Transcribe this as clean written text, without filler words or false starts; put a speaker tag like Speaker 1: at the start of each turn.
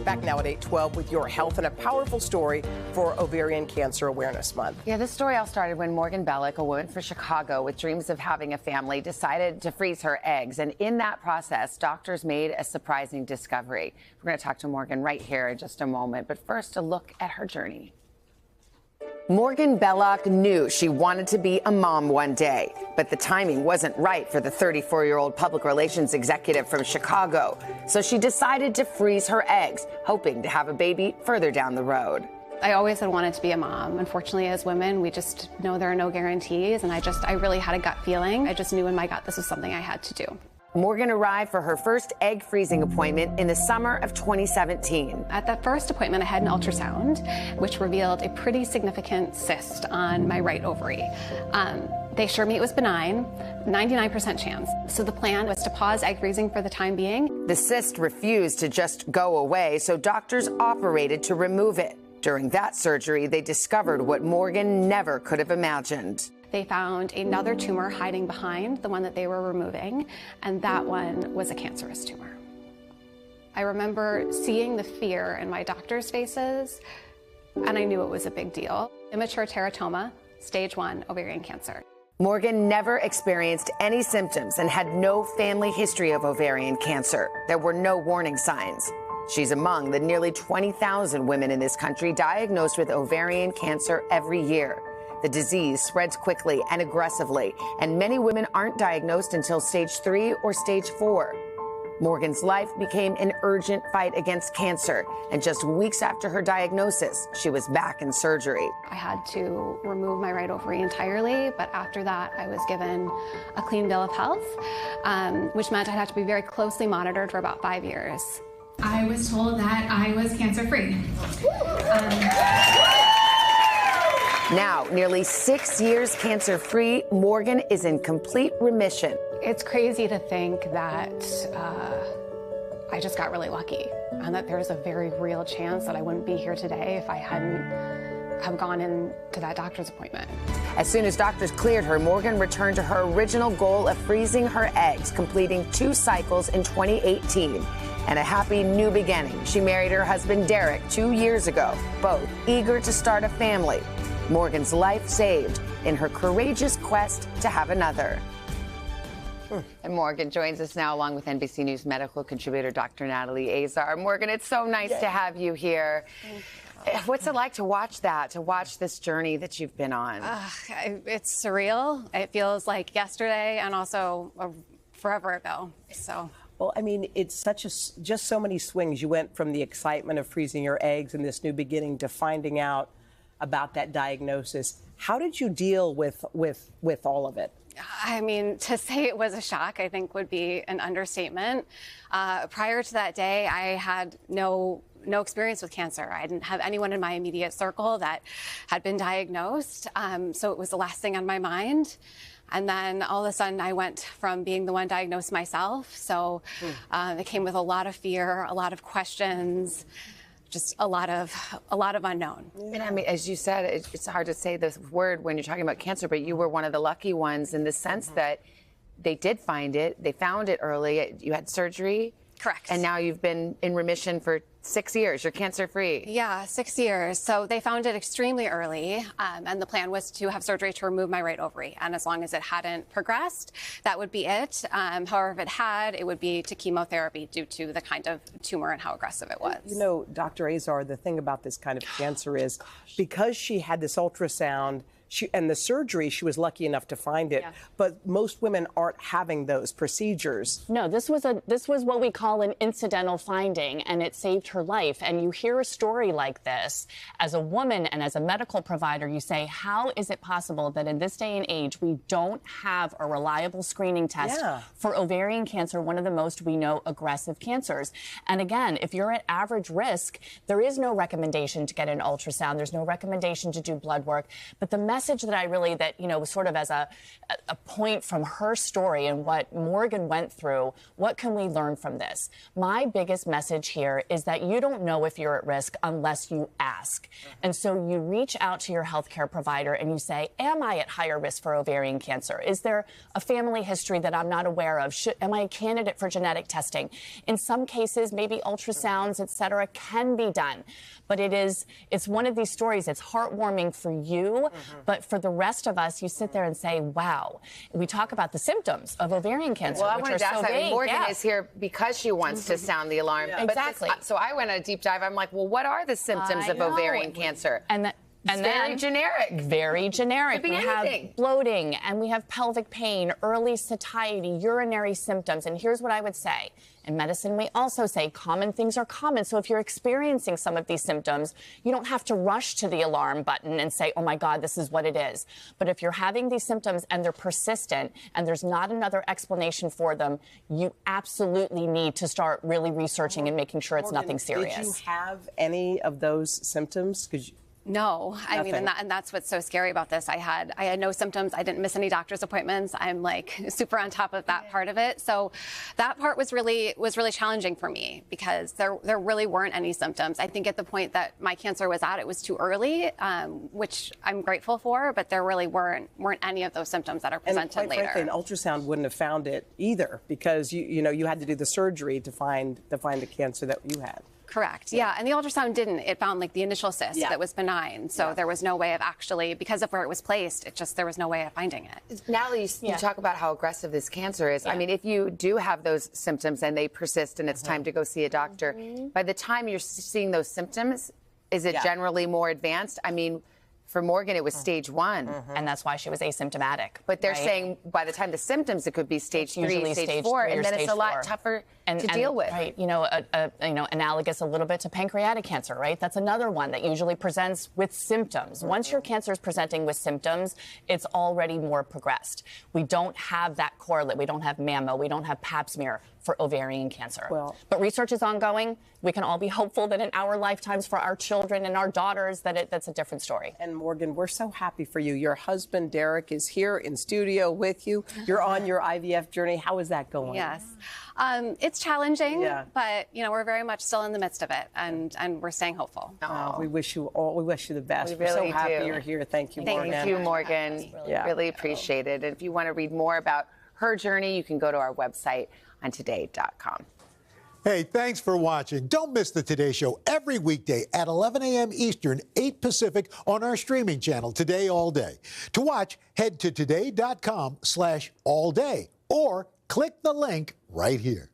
Speaker 1: Back now at 8:12 with your health and a powerful story for Ovarian Cancer Awareness Month.
Speaker 2: Yeah, this story all started when Morgan Bellock, a woman from Chicago with dreams of having a family, decided to freeze her eggs. And in that process, doctors made a surprising discovery. We're going to talk to Morgan right here in just a moment. But first, a look at her journey. Morgan Bellock knew she wanted to be a mom one day, but the timing wasn't right for the 34-year-old public relations executive from Chicago. So she decided to freeze her eggs, hoping to have a baby further down the road.
Speaker 3: I always had wanted to be a mom. Unfortunately, as women, we just know there are no guarantees, and I really had a gut feeling. I just knew in my gut this was something I had to do.
Speaker 2: Morgan arrived for her first egg freezing appointment in the summer of 2017.
Speaker 3: At that first appointment, I had an ultrasound, which revealed a pretty significant cyst on my right ovary. They assured me it was benign, 99% chance. So the plan was to pause egg freezing for the time being.
Speaker 2: The cyst refused to just go away, so doctors operated to remove it. During that surgery, they discovered what Morgan never could have imagined.
Speaker 3: They found another tumor hiding behind the one that they were removing, and that one was a cancerous tumor. I remember seeing the fear in my doctors' faces, and I knew it was a big deal. Immature teratoma, stage 1 ovarian cancer.
Speaker 2: Morgan never experienced any symptoms and had no family history of ovarian cancer. There were no warning signs. She's among the nearly 20,000 women in this country diagnosed with ovarian cancer every year. The disease spreads quickly and aggressively, and many women aren't diagnosed until stage 3 or stage 4. Morgan's life became an urgent fight against cancer, and just weeks after her diagnosis, she was back in surgery.
Speaker 3: I had to remove my right ovary entirely, but after that, I was given a clean bill of health, which meant I'd have to be very closely monitored for about 5 years.
Speaker 4: I was told that I was cancer-free.
Speaker 2: Now, nearly 6 years cancer-free, Morgan is in complete remission.
Speaker 3: It's crazy to think that I just got really lucky and that there's a very real chance that I wouldn't be here today if I hadn't have gone into that doctor's appointment.
Speaker 2: As soon as doctors cleared her, Morgan returned to her original goal of freezing her eggs, completing 2 cycles in 2018. And a happy new beginning. She married her husband, Derek, 2 years ago, both eager to start a family. Morgan's life saved in her courageous quest to have another. And Morgan joins us now along with NBC News medical contributor Dr. Natalie Azar. Morgan, it's so nice to have you here. What's it like to watch this journey that you've been on?
Speaker 3: It's surreal. It feels like yesterday and also forever ago. So.
Speaker 1: Well, I mean, it's just so many swings. You went from the excitement of freezing your eggs and this new beginning to finding out about that diagnosis. How did you deal with all of it?
Speaker 3: I mean, to say it was a shock, I think would be an understatement. Prior to that day, I had no experience with cancer. I didn't have anyone in my immediate circle that had been diagnosed. So it was the last thing on my mind. And then all of a sudden I went from being the one diagnosed myself. So it came with a lot of fear, a lot of questions, just a lot of unknown.
Speaker 2: And I mean, as you said, it's hard to say this word when you're talking about cancer, but you were one of the lucky ones in the sense that they did find it. They found it early. You had surgery.
Speaker 3: Correct.
Speaker 2: And now you've been in remission for 6 years. You're cancer-free.
Speaker 3: Yeah, 6 years. So they found it extremely early, and the plan was to have surgery to remove my right ovary. And as long as it hadn't progressed, that would be it. However, if it had, it would be to chemotherapy due to the kind of tumor and how aggressive it was.
Speaker 1: You know, Dr. Azar, the thing about this kind of cancer is because she had this ultrasound and the surgery, she was lucky enough to find it. Yeah. But most women aren't having those procedures.
Speaker 5: No, this was what we call an incidental finding, and it saved her life. And you hear a story like this as a woman and as a medical provider, you say, how is it possible that in this day and age we don't have a reliable screening test for ovarian cancer, one of the most we know aggressive cancers? And again, if you're at average risk, there is no recommendation to get an ultrasound. There's no recommendation to do blood work. But the message that I really, was sort of as a point from her story and what Morgan went through, what can we learn from this? My biggest message here is that you don't know if you're at risk unless you ask. And so you reach out to your healthcare provider and you say, am I at higher risk for ovarian cancer? Is there a family history that I'm not aware of? Am I a candidate for genetic testing? In some cases, maybe ultrasounds, et cetera, can be done. But it's one of these stories. It's heartwarming for you, but for the rest of us, you sit there and say, wow. We talk about the symptoms of ovarian cancer,
Speaker 2: well, I
Speaker 5: which
Speaker 2: wanted
Speaker 5: are
Speaker 2: to ask
Speaker 5: so
Speaker 2: that.
Speaker 5: vague.
Speaker 2: Morgan is here because she wants to sound the alarm.
Speaker 5: Yeah. Exactly.
Speaker 2: So I went on a deep dive. I'm like, well, what are the symptoms of ovarian cancer?
Speaker 5: And
Speaker 2: very generic.
Speaker 5: Very generic.
Speaker 2: Could be
Speaker 5: we
Speaker 2: anything.
Speaker 5: have bloating, and we have pelvic pain, early satiety, urinary symptoms. And here's what I would say. In medicine, we also say common things are common. So if you're experiencing some of these symptoms, you don't have to rush to the alarm button and say, oh, my God, this is what it is. But if you're having these symptoms and they're persistent and there's not another explanation for them, you absolutely need to start really researching and making sure it's nothing serious.
Speaker 1: Did you have any of those symptoms?
Speaker 3: No, I mean, and that's what's so scary about this. I had no symptoms. I didn't miss any doctor's appointments. I'm like super on top of that part of it. So that part was really challenging for me because there really weren't any symptoms. I think at the point that my cancer was at, it was too early, which I'm grateful for. But there really weren't any of those symptoms that are presented
Speaker 1: and quite
Speaker 3: later.
Speaker 1: Frankly, an ultrasound wouldn't have found it either because you had to do the surgery to find the cancer that you had.
Speaker 3: Correct. Yeah. And the ultrasound didn't. It found like the initial cyst that was benign. So there was no way of actually, because of where it was placed, there was no way of finding it.
Speaker 2: Natalie, you talk about how aggressive this cancer is. I mean, if you do have those symptoms and they persist and it's time to go see a doctor, by the time you're seeing those symptoms, is it generally more advanced? I mean, for Morgan, it was stage 1.
Speaker 5: And that's why she was asymptomatic.
Speaker 2: But they're saying by the time the symptoms, it could be stage 3, stage 4, and then it's a lot tougher to deal with.
Speaker 5: Right. Analogous a little bit to pancreatic cancer, right? That's another one that usually presents with symptoms. Once your cancer is presenting with symptoms, it's already more progressed. We don't have that correlate. We don't have mammo. We don't have pap smear for ovarian cancer. But research is ongoing. We can all be hopeful that in our lifetimes for our children and our daughters that's a different story.
Speaker 1: And Morgan, we're so happy for you. Your husband, Derek, is here in studio with you. You're on your IVF journey. How is that going?
Speaker 3: Yes. It's challenging, but we're very much still in the midst of it, and we're staying hopeful.
Speaker 1: We wish you the best.
Speaker 2: We're
Speaker 1: so happy
Speaker 2: do.
Speaker 1: you're here. Thank you, Morgan.
Speaker 2: Thank you, Morgan. Really appreciate it. And if you want to read more about her journey, you can go to our website on today.com.
Speaker 6: Hey, thanks for watching. Don't miss the Today Show every weekday at 11 a.m. Eastern, 8 Pacific on our streaming channel, Today All Day. To watch, head to today.com/allday or click the link right here.